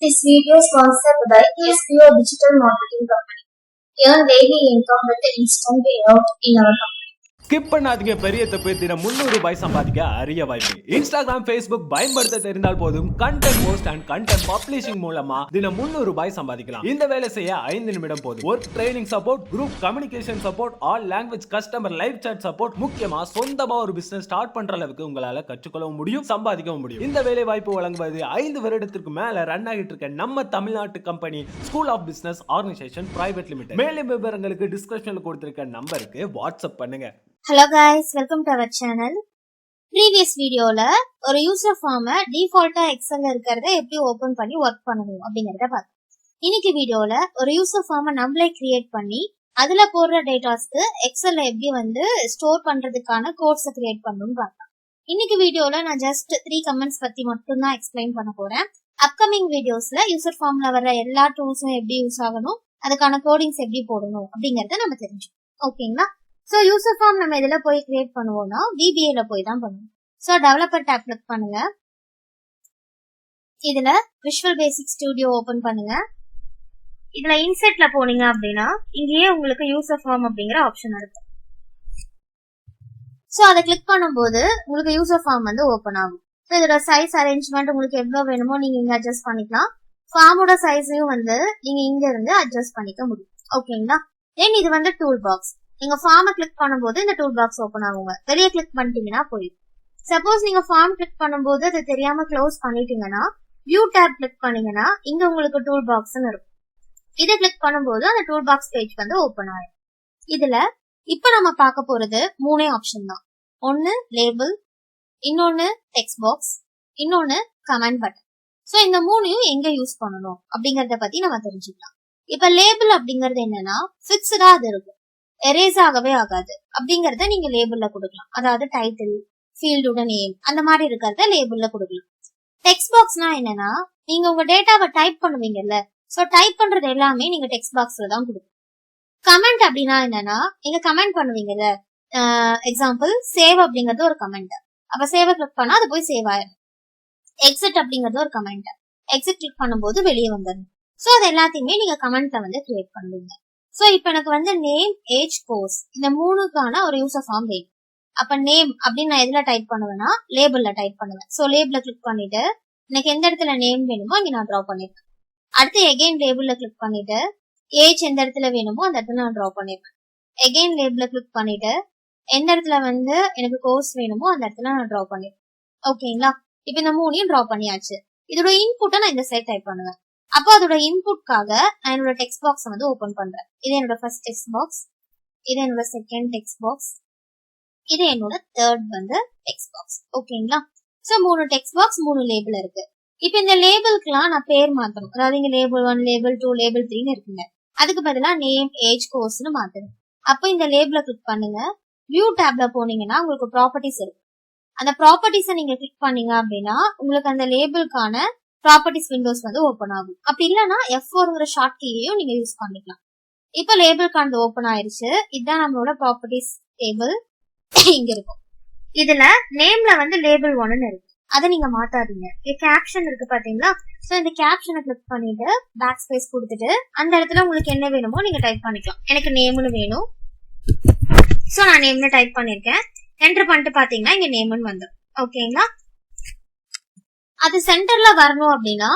This video is sponsored by SPO Digital Marketing Company. Earn daily income with instant payout in our company. Skip பண்ணாதீங்க. பெரிய தப்பு. தினம் 300 ரூபாய் சம்பாதிக்க அரிய வாய்ப்பு. இன்ஸ்டாகிராம், ஃபேஸ்புக் பயன்படுத்த தெரிந்தால் போதும் content post and content publishing மூலமா தினம் 300 ரூபாய் சம்பாதிக்கலாம். இந்த வேலை செய்ய 5 நிமிடம் போதும். Work training support, group communication support, all language customer live chat support, முக்கியமா சொந்தமா ஒரு பிசினஸ் ஸ்டார்ட் பண்ற அளவுக்கு உங்களால கற்றுக்கொள்ளவும் முடியும், சம்பாதிக்கவும் முடியும். இந்த வேலை வாய்ப்பு வழங்குவது 5 வருடத்திற்கு மேல ரன் ஆகிட்டு இருக்க நம்ம தமிழ்நாட்டு company school of business organisation private limited. மேலும் விவரங்களுக்கு டிஸ்கிரிப்ஷன்ல கொடுத்திருக்க நம்பருக்கு வாட்ஸ்அப் பண்ணுங்க. Hello guys, welcome to our channel. Previous videoல ஒரு யூசர் ஃபார்மை டிஃபால்ட்டா எக்ஸல்ல இருக்கிறத எப்படி ஓபன் பண்ணி ஒர்க் பண்ணணும் அப்படிங்கறத பார்த்தோம். இன்னைக்கு வீடியோல ஒரு யூசர் ஃபார்மை நம்மளே கிரியேட் பண்ணி அதுல போடுற டேட்டாஸ்க்கு எக்ஸல்ல எப்படி ஸ்டோர் பண்றதுக்கான கோட்ஸை கிரியேட் பண்ணணும்னு பார்த்தோம். இன்னைக்கு வீடியோல நான் ஜஸ்ட் 3 கமெண்ட்ஸ் பத்தி மட்டும் தான் எக்ஸ்பிளைன் பண்ண போறேன். அப்கமிங் வீடியோஸ்ல யூசர் ஃபார்ம்ல வர எல்லா டூல்ஸும் எப்படி யூஸ் ஆகணும், அதுக்கான கோடிங்ஸ் எப்படி போடணும் அப்படிங்கறத நம்ம தெரிஞ்சுக்கணும். ஓகேங்களா? சோ யூசர் ஃபார்ம் நம்ம இதுல போய் கிரியேட் பண்ணுவோம்னா VBA ல போய் தான் பண்ணுவோம். சோ டெவலப்பர் டாப் கிளிக் பண்ணுங்க. இதுல விஷுவல் பேசிக் ஸ்டுடியோ ஓபன் பண்ணுங்க. இதுல இன்செர்ட்ல போனீங்க அப்படின்னா இங்கேயே உங்களுக்கு யூசர் ஃபார்ம் அப்படிங்கிற ஆப்ஷன் இருக்கும். சோ அதை கிளிக் பண்ணும்போது உங்களுக்கு யூசர் ஃபார்ம் ஓபன் ஆகும். சோ இதோட சைஸ் அரேஞ்ச்மெண்ட் உங்களுக்கு எவ்வளவு வேணுமோ நீங்க இங்க அட்ஜஸ்ட் பண்ணிக்கலாம். ஃபார்மோட சைஸையும் நீங்க இங்க இருந்து அட்ஜஸ்ட் பண்ணிக்க முடியும். ஓகேங்களா? தென் இது டூல் பாக்ஸ். நீங்க ஃபார்மை கிளிக் பண்ணும்போது இந்த டூல் பாக்ஸ் ஓபன் ஆகுங்க. வெளியே கிளிக் பண்ணிட்டீங்கன்னா போயிடும். சப்போஸ் நீங்க ஃபார்ம் கிளிக் பண்ணும்போது அது தெரியாம க்ளோஸ் பண்ணிட்டீங்கன்னா வியூ டேப் கிளிக் பண்ணீங்கன்னா இங்க உங்களுக்கு டூல் பாக்ஸ் இருக்கும். இதை கிளிக் பண்ணும்போது அந்த டூல் பாக்ஸ் பேஜ் ஓபன் ஆகும். இதுல இப்ப நம்ம பார்க்க போறது 3 ஆப்ஷன் தான். ஒன்னு லேபிள், இன்னொன்னு டெக்ஸ்ட் பாக்ஸ், இன்னொன்னு கமெண்ட் பட்டன். சோ இந்த 3யும் எங்க யூஸ் பண்ணணும் அப்படிங்கறத பத்தி நம்ம தெரிஞ்சுக்கலாம். இப்ப லேபிள் அப்படிங்கறது என்னன்னா பிக்ஸ்டா அது இருக்கும், எரேஸ் ஆகவே ஆகாது. அப்படிங்கறத நீங்க லேபிள்ல கொடுக்கலாம். அதாவது டைட்டில், ஃபீல்டோட நேம் அந்த மாதிரி இருக்கிறத லேபிள்ல கொடுக்கலாம். டெக்ஸ்ட் பாக்ஸ்னா என்னன்னா நீங்க உங்க டேட்டாவை டைப் பண்ணுவீங்கல்ல, சோ டைப் பண்றது எல்லாமே நீங்க டெக்ஸ்ட் பாக்ஸ்ல தான் கொடுக்கணும். கமெண்ட் அப்படின்னா என்னன்னா நீங்க கமெண்ட் பண்ணுவீங்கல்ல, எக்ஸாம்பிள் சேவ் அப்படிங்கறது ஒரு கமெண்ட். அப்ப சேவ கிளிக் பண்ணா அது போய் சேவ் ஆயிடும். எக்ஸிட் அப்படிங்கறது ஒரு கமெண்ட். எக்ஸிட் கிளிக் பண்ணும்போது வெளியே வந்துடும். சோ அது எல்லாத்தையுமே நீங்க கமெண்ட்ல கிரியேட் பண்ணுவீங்க. சோ இப்ப எனக்கு நேம், ஏஜ், கோர்ஸ் இந்த 3க்கான ஒரு யூசர் ஃபார்ம் வேணும். அப்ப நேம் அப்படின்னு நான் எதுல டைப் பண்ணுவேன்னா லேபிள்ல டைப் பண்ணுவேன். சோ லேபிள்ல கிளிக் பண்ணிட்டு எனக்கு எந்த இடத்துல நேம் வேணுமோ அங்க நான் டிரா பண்ணிருக்கேன். அடுத்து எகைன் லேபிள்ல கிளிக் பண்ணிட்டு ஏஜ் எந்த இடத்துல வேணுமோ அந்த இடத்துல நான் டிரா பண்ணிருக்கேன். எகைன் லேபிள்ல கிளிக் பண்ணிட்டு எந்த இடத்துல எனக்கு கோர்ஸ் வேணுமோ அந்த இடத்துல நான் டிரா பண்ணிருக்கேன். ஓகேங்களா? இப்ப இந்த 3யும் டிரா பண்ணியாச்சு. இதோட இன்புட்டை நான் இந்த சைட் டைப் பண்ணுவேன். அப்போ அதோட இன்புட்காக நான் என்னோட டெக்ஸ்ட் பாக்ஸ் ஓபன் பண்றேன். இது என்னோட ஃபர்ஸ்ட் டெக்ஸ்ட் பாக்ஸ், இது என்னோட செகண்ட் டெக்ஸ்ட் பாக்ஸ், இது என்னோட தேர்ட் டெக்ஸ்ட் பாக்ஸ். ஓகேங்களா? சோ 3 டெக்ஸ்ட் பாக்ஸ், 3 லேபிள் இருக்கு. இப்ப இந்த லேபிள்க்குலாம் நான் பேர் மாத்தணும். அதாவது இங்க லேபிள் 1, லேபிள் 2, லேபிள் 3 இருக்குங்க. அதுக்கு பதிலா நேம், ஏஜ், கோர்ஸ்னு மாத்தணும். அப்போ இந்த லேபிள கிளிக் பண்ணுங்க. வியூ டேப்ல போனீங்கன்னா உங்களுக்கு ப்ராப்பர்ட்டிஸ் இருக்கு. அந்த ப்ராப்பர்ட்டிஸை நீங்க கிளிக் பண்ணீங்க அப்படின்னா உங்களுக்கு அந்த லேபிள்கான ப்ராப்பர்ட்டிஸ் விண்டோஸ் ஓபன் ஆகும். அப்படி இல்லைன்னா F4ங்கிற ஷார்ட் கீயையும் நீங்க யூஸ் பண்ணிக்கலாம். இப்ப லேபிள்கான ஓபன் ஆயிருச்சு. இதுதான் நம்மளோட ப்ராப்பர்ட்டிஸ் டேபிள். இங்க இருக்கும். இதுல நேம்ல லேபிள் 1ன்னு இருக்கு. அதை நீங்க மாத்தாதீங்க. கேப்ஷன் இருக்கு பாத்தீங்களா? சோ இந்த கேப்ஷனை கிளிக் பண்ணிட்டு பேக் ஸ்பேஸ் கொடுத்துட்டு அந்த இடத்துல உங்களுக்கு என்ன வேணுமோ நீங்க டைப் பண்ணிக்கலாம். எனக்கு நேம்னு வேணும். சோ நான் நேம்னு டைப் பண்ணிருக்கேன். என்டர் பண்ணிட்டு பாத்தீங்கன்னா இங்க நேம்னு வந்துடும். ஓகேங்களா? அது சென்டர்ல வரணும் அப்படின்னா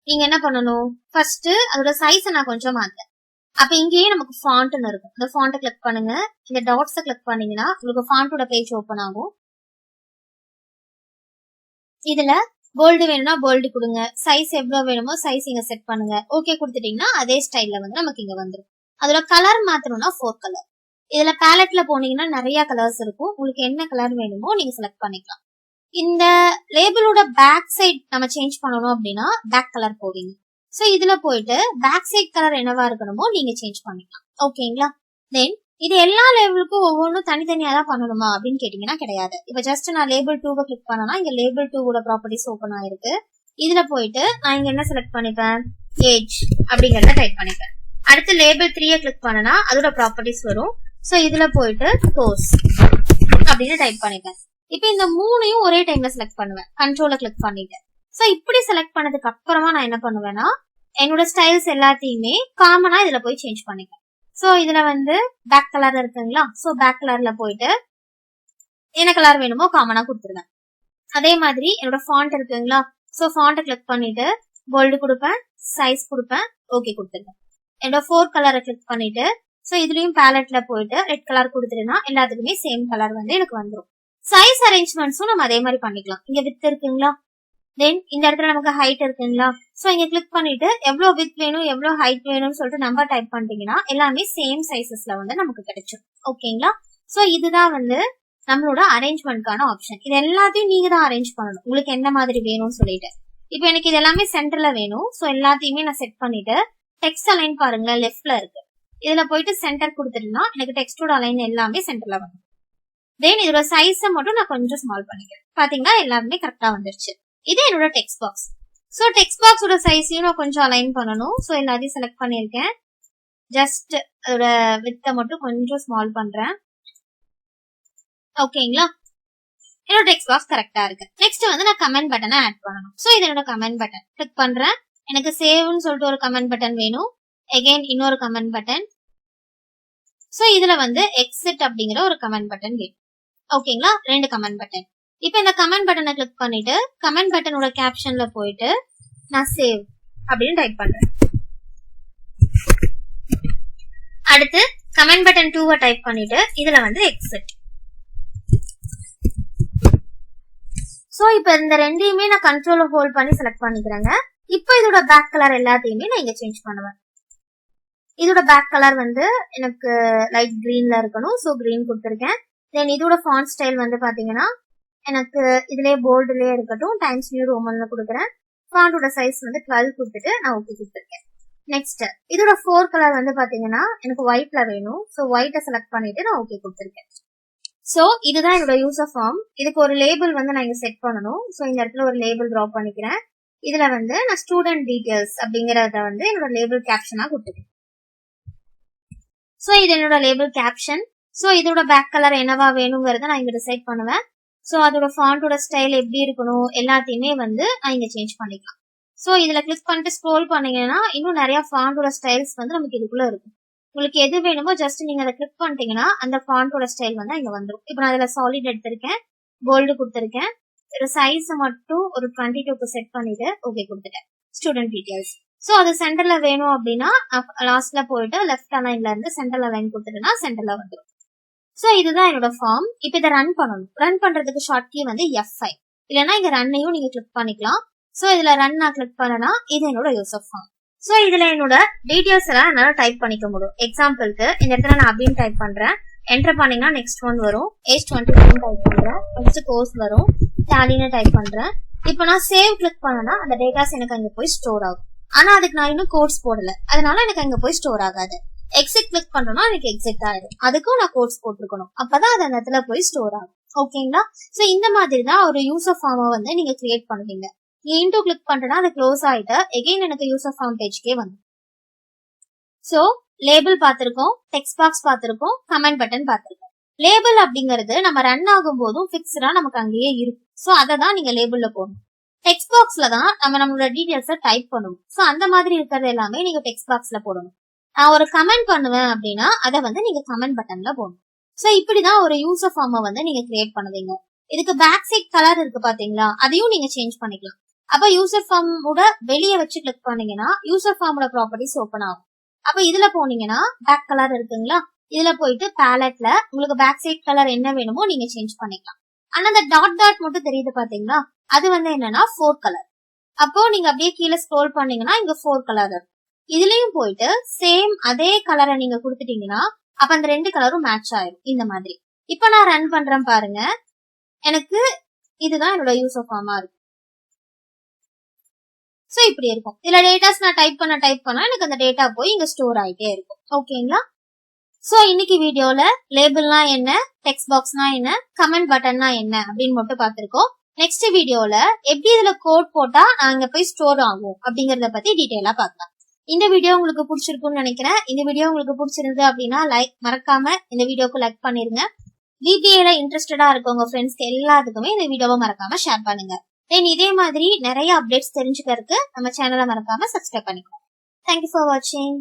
நீங்க என்ன பண்ணணும், ஃபர்ஸ்ட் அதோட சைஸை நான் கொஞ்சம் மாத்தேன். அப்ப இங்கேயே நமக்கு ஃபாண்ட்னு இருக்கும். இந்த ஃபாண்ட்டை கிளிக் பண்ணுங்க. இந்த டாட்ஸை கிளிக் பண்ணீங்கன்னா உங்களுக்கு ஃபாண்டோட பேஜ் ஓபன் ஆகும். இதுல போல்டு வேணும்னா போல்டு கொடுங்க. சைஸ் எவ்வளவு வேணுமோ சைஸ் இங்க செட் பண்ணுங்க. ஓகே கொடுத்துட்டீங்கன்னா அதே ஸ்டைல்ல நமக்கு இங்க வந்துடும். அதோட கலர் மாத்தணும்னா 4 கலர். இதுல பேலட்ல போனீங்கன்னா நிறைய கலர்ஸ் இருக்கும். உங்களுக்கு என்ன கலர் வேணுமோ நீங்க செலக்ட் பண்ணிக்கலாம். இந்த லேபிளோட பேக் சைட் நம்ம சேஞ்ச் பண்ணணும் அப்படின்னா பேக் கலர் போவீங்க. சோ இதுல போயிட்டு பேக் சைட் கலர் என்னவா இருக்கணுமோ நீங்க சேஞ்ச் பண்ணிக்கலாம். ஓகேங்களா? தென் இது எல்லா லேபிளுக்கும் ஒவ்வொன்றும் தனித்தனியா தான் பண்ணணுமா அப்படின்னு கேட்டீங்கன்னா கிடையாது. இப்ப ஜஸ்ட் நான் லேபிள் 2 கிளிக் பண்ணனா இங்க லேபிள் 2 ப்ராப்பர்ட்டிஸ் ஓபன் ஆயிருக்கு. இதுல போயிட்டு நான் இங்க என்ன செலக்ட் பண்ணிப்பேன், ஏஜ் அப்படிங்கறத டைப் பண்ணிப்பேன். அடுத்து லேபிள் 3 கிளிக் பண்ணனா அதோட ப்ராப்பர்ட்டிஸ் வரும். சோ இதுல போயிட்டு கோர்ஸ் அப்படின்னு டைப் பண்ணிப்பேன். இப்ப இந்த 3யும் ஒரே டைம்ல செலக்ட் பண்ணுவேன். கண்ட்ரோல கிளிக் பண்ணிட்டு. சோ இப்படி செலக்ட் பண்ணதுக்கு அப்புறமா நான் என்ன பண்ணுவேன்னா என்னோட ஸ்டைல்ஸ் எல்லாத்தையுமே காமனா இதுல போய் சேஞ்ச் பண்ணிக்கலாம். சோ இதுல வந்து பேக் கலர் இருக்குங்களா, சோ பேக் கலர்ல போயிட்டு என்ன கலர் வேணுமோ காமனா கொடுத்துருவேன். அதே மாதிரி என்னோட ஃபாண்ட் இருக்குங்களா, சோ ஃபாண்ட்டை கிளிக் பண்ணிட்டு போல்டு கொடுப்பேன், சைஸ் கொடுப்பேன், ஓகே கொடுத்துருவேன். என்னோட 4 கலரை கிளிக் பண்ணிட்டு சோ இதுலயும் பேலட்ல போயிட்டு ரெட் கலர் கொடுத்துருன்னா எல்லாத்துக்குமே சேம் கலர் வந்து எனக்கு வந்துடும். சைஸ் அரேஞ்ச்மெண்ட்ஸும் நம்ம அதே மாதிரி பண்ணிக்கலாம். இங்க வித் இருக்குங்களா, தென் இந்த இடத்துல நமக்கு ஹைட் இருக்குங்களா, சோ இங்க கிளிக் பண்ணிட்டு எவ்வளவு வித் வேணும் எவ்வளவு ஹைட் வேணும்னு சொல்லிட்டு நம்பர் டைப் பண்ணிட்டீங்கன்னா எல்லாமே சேம் சைசஸ்ல வந்து நமக்கு கிடைச்சிடும். ஓகேங்களா, சோ இதுதான் வந்து நம்மளோட அரேஞ்ச்மெண்ட்கான ஆப்ஷன். இது எல்லாத்தையும் நீங்க தான் அரேஞ்ச் பண்ணணும், உங்களுக்கு என்ன மாதிரி வேணும்னு சொல்லிட்டு. இப்போ எனக்கு இது எல்லாமே சென்டர்ல வேணும், சோ எல்லாத்தையுமே நான் செட் பண்ணிட்டு டெக்ஸ்ட் அலைன் பாருங்களேன் லெஃப்ட்ல இருக்கு, இதுல போயிட்டு சென்டர் கொடுத்துட்டுனா எனக்கு டெக்ஸ்டோட அலைன் எல்லாமே சென்டர்ல வரும். தென் இதோட சைஸை மட்டும் நான் கொஞ்சம் ஸ்மால் பண்ணிக்கிறேன். பாத்தீங்கன்னா எல்லாருமே கரெக்டா வந்துருச்சு. இது என்னோட டெக்ஸ்ட் பாக்ஸ். சோ டெக்ஸ்ட் பாக்ஸோட சைஸையும் நான் கொஞ்சம் அலைன் பண்ணணும். சோ எல்லாத்தையும் செலக்ட் பண்ணிருக்கேன். ஜஸ்ட் அதோட வித்தை மட்டும் கொஞ்சம் ஸ்மால் பண்றேன். ஓகேங்களா, என்னோட டெக்ஸ்ட் பாக்ஸ் கரெக்டா இருக்கு. நெக்ஸ்ட் வந்து நான் கமெண்ட் பட்டனை ஆட் பண்ணணும். சோ இது என்னோட கமெண்ட் பட்டன் கிளிக் பண்றேன். எனக்கு சேவ்னு சொல்லிட்டு ஒரு கமெண்ட் பட்டன் வேணும், அகைன் இன்னொரு கமெண்ட் பட்டன். சோ இதுல வந்து எக்ஸிட் அப்படிங்கிற ஒரு கமெண்ட் பட்டன் வேணும். ஓகேங்களா, 2 கமெண்ட் பட்டன். இப்போ இந்த கமெண்ட் பட்டனை கிளிக் பண்ணிட்டு கமெண்ட் பட்டனோட கேப்ஷன்ல போயிட்டு நான் சேவ் அப்படின்னு டைப் பண்றேன். அடுத்து கமெண்ட் பட்டன் 2 டைப் பண்ணிட்டு இதுல வந்து எக்ஸிட். சோ இப்போ இந்த ரெண்டையுமே நான் கண்ட்ரோல ஹோல்ட் பண்ணி செலக்ட் பண்ணிக்கிறேங்க. இப்போ இதோட பேக் கலர் எல்லாத்தையுமே நான் இங்க சேஞ்ச் பண்ணுவேன். இதோட பேக் கலர் வந்து எனக்கு லைட் கிரீன்ல இருக்கணும், சோ கிரீன் கொடுத்துருக்கேன். தென் இதோட ஃபாண்ட் ஸ்டைல் வந்து பாத்தீங்கன்னா எனக்கு இதுலயே போல்டுலயே இருக்கட்டும், டைம்ஸ் நியூ ரோமன்ல கொடுக்குறேன். ஃபாண்டோட சைஸ் வந்து 12 கொடுத்துட்டு நான் ஓகே கொடுத்துருக்கேன். நெக்ஸ்ட் இதோட 4 கலர் வந்து பாத்தீங்கன்னா எனக்கு ஒயிட்ல வேணும், சோ ஒயிட்டை செலக்ட் பண்ணிட்டு நான் ஓகே கொடுத்துருக்கேன். சோ இதுதான் என்னோட யூசர் ஃபார்ம். இதுக்கு ஒரு லேபிள் வந்து நான் இங்க செட் பண்ணணும். சோ இந்த இடத்துல ஒரு லேபிள் டிரா பண்ணிக்கிறேன். இதுல வந்து நான் ஸ்டூடெண்ட் டீடைல்ஸ் அப்படிங்கறத வந்து என்னோட லேபிள் கேப்ஷனா கொடுத்துருக்கேன். சோ இது என்னோட லேபிள் கேப்ஷன். சோ இதோட பேக் கலர் என்னவா வேணுங்கிறத நான் இங்க டிசைட் பண்ணுவேன். சோ அதோட ஃபாண்டோட ஸ்டைல் எப்படி இருக்கணும் எல்லாத்தையுமே வந்து நான் இங்க சேஞ்ச் பண்ணிக்கலாம். சோ இதுல கிளிக் பண்ணிட்டு ஸ்க்ரோல் பண்ணீங்கன்னா இன்னும் நிறைய ஃபாண்டோட ஸ்டைல்ஸ் வந்து நமக்கு இதுக்குள்ள இருக்கும். உங்களுக்கு எது வேணுமோ ஜஸ்ட் நீங்க அதை கிளிக் பண்ணிட்டீங்கன்னா அந்த ஃபாண்டோட ஸ்டைல் வந்து இங்க வந்துடும். இப்போ நான் இதுல சாலிட் எடுத்திருக்கேன், போல்டு கொடுத்திருக்கேன். இதோட சைஸ் மட்டும் ஒரு 22க்கு செட் பண்ணிட்டு ஓகே கொடுத்துட்டேன். Student details. சோ அது சென்டர்ல வேணும் அப்படின்னா லாஸ்ட்ல போயிட்டு லெஃப்ட் அலைன்ல இருந்து சென்டர்ல லைன் கொடுத்துட்டேன்னா சென்டர்ல வந்துடும். சோ இதுதான் என்னோட ஃபார்ம். இப்போ இதை ரன் பண்ணணும். ரன் பண்றதுக்கு ஷார்ட் கீ வந்து F5, இல்லைன்னா இங்க ரன்னையும் நீங்க கிளிக் பண்ணிக்கலாம். சோ இதுல ரன் நான் கிளிக் பண்ணனா இது என்னோட யூசர் ஃபார்ம். சோ இதுல என்னோட டீடைல்ஸ் எல்லாம் என்னால டைப் பண்ணிக்க முடியும். எக்ஸாம்பிளுக்கு இந்த இடத்துல நான் அப்படின்னு டைப் பண்றேன், என்டர் பண்ணீங்கன்னா நெக்ஸ்ட் ஒன் வரும், ஏஜ் 21 டைப் பண்றேன், நெக்ஸ்ட் கோர்ஸ் வரும், டாலின்னு டைப் பண்றேன். இப்போ நான் சேவ் கிளிக் பண்ணனா அந்த டேட்டாஸ் எனக்கு அங்க போய் ஸ்டோர் ஆகும். ஆனா அதுக்கு நான் இன்னும் கோட்ஸ் போடல, அதனால எனக்கு அங்க போய் ஸ்டோர் ஆகாது. எக்ஸிட் கிளிக் பண்றோம்னா எனக்கு எக்ஸிட் ஆயிடும், அதுக்கும் நான் கோட்ஸ் போட்டிருக்கணும், அப்பதான் அது அந்த இடத்துல போய் ஸ்டோர் ஆகும். ஓகேங்களா, சோ இந்த மாதிரி தான் ஒரு யூசர் ஃபார்மை வந்து நீங்க கிரியேட் பண்ணுவீங்க. இன்டூ கிளிக் பண்றேன்னா அது க்ளோஸ் ஆயிட்டு எகைன் எனக்கு யூசர் ஃபார்ம் பேஜ்க்கே வந்து. சோ லேபிள் பார்த்திருக்கோம், டெக்ஸ்ட் பாக்ஸ் பார்த்திருக்கோம், கமெண்ட் பட்டன் பார்த்திருக்கோம். லேபிள் அப்படிங்கிறது நம்ம ரன் ஆகும் போதும் பிக்ஸ்டா நமக்கு அங்கேயே இருக்கும். சோ அதை தான் நீங்க லேபிள்ல போடணும். டெக்ஸ்ட் பாக்ஸ்ல தான் நம்ம நம்மளோட டீடைல்ஸை டைப் பண்ணணும். சோ அந்த மாதிரி இருக்கிறது எல்லாமே நீங்க டெக்ஸ்ட் பாக்ஸ்ல போடணும். நான் ஒரு கமெண்ட் பண்ணுவேன் அப்படின்னா அதை வந்து நீங்க கமெண்ட் பட்டன்ல போடணும். சோ இப்படிதான் ஒரு யூசர் ஃபார்மை வந்து நீங்க கிரியேட் பண்ணுவீங்க. இதுக்கு பேக் சைட் கலர் இருக்கு பாத்தீங்களா, அதையும் நீங்க சேஞ்ச் பண்ணிக்கலாம். அப்ப யூசர் ஃபார்மோட வெளியே வச்சு கிளிக் பண்ணீங்கன்னா யூசர் ஃபார்மோட ப்ராப்பர்ட்டிஸ் ஓபன் ஆகும். அப்ப இதுல போனீங்கன்னா பேக் கலர் இருக்குங்களா, இதுல போயிட்டு பேலட்ல உங்களுக்கு பேக் சைட் கலர் என்ன வேணுமோ நீங்க சேஞ்ச் பண்ணிக்கலாம். ஆனா அந்த டாட் டாட் மட்டும் தெரியுது பாத்தீங்களா, அது வந்து என்னன்னா 4 கலர். அப்போ நீங்க அப்படியே கீழே ஸ்க்ரோல் பண்ணீங்கன்னா இங்க 4 கலர் இருக்கும். இதுலயும் போயிட்டு சேம் அதே கலரை நீங்க கொடுத்துட்டீங்கன்னா அப்ப அந்த 2 கலரும் மேட்ச் ஆயிடும் இந்த மாதிரி. இப்ப நான் ரன் பண்றேன் பாருங்க, எனக்கு இதுதான் என்னோட யூசர் ஃபார்மா இருக்கும். சோ இப்படி இருக்கும். இதுல டேட்டாஸ் நான் டைப் பண்ணா எனக்கு அந்த டேட்டா போய் இங்க ஸ்டோர் ஆயிட்டே இருக்கும். ஓகேங்களா, சோ இன்னைக்கு வீடியோல லேபிள்னா என்ன, டெக்ஸ்ட் பாக்ஸ்னா என்ன, கமெண்ட் பட்டன்னா என்ன அப்படின்னு மட்டும் பார்த்திருக்கோம். நெக்ஸ்ட் வீடியோல எப்படி இதுல கோட் போட்டா அங்க போய் ஸ்டோர் ஆகும் அப்படிங்கறத பத்தி டீடைலா பார்க்கலாம். இந்த வீடியோ உங்களுக்கு பிடிச்சிருக்கும்னு நினைக்கிறேன். இந்த வீடியோ உங்களுக்கு பிடிச்சிருந்து அப்படின்னா மறக்காம இந்த வீடியோக்கு லைக் பண்ணிருங்க. VBA இன்ட்ரெஸ்டடா இருக்கவங்க ஃப்ரெண்ட்ஸ்க்கு எல்லாத்துக்குமே இந்த வீடியோவை மறக்காம ஷேர் பண்ணுங்க. தென் இதே மாதிரி நிறைய அப்டேட்ஸ் தெரிஞ்சுக்கிறதுக்கு நம்ம சேனலை மறக்காம சப்ஸ்கிரைப் பண்ணிக்கோங்க. தேங்க்யூ ஃபார் வாட்சிங்.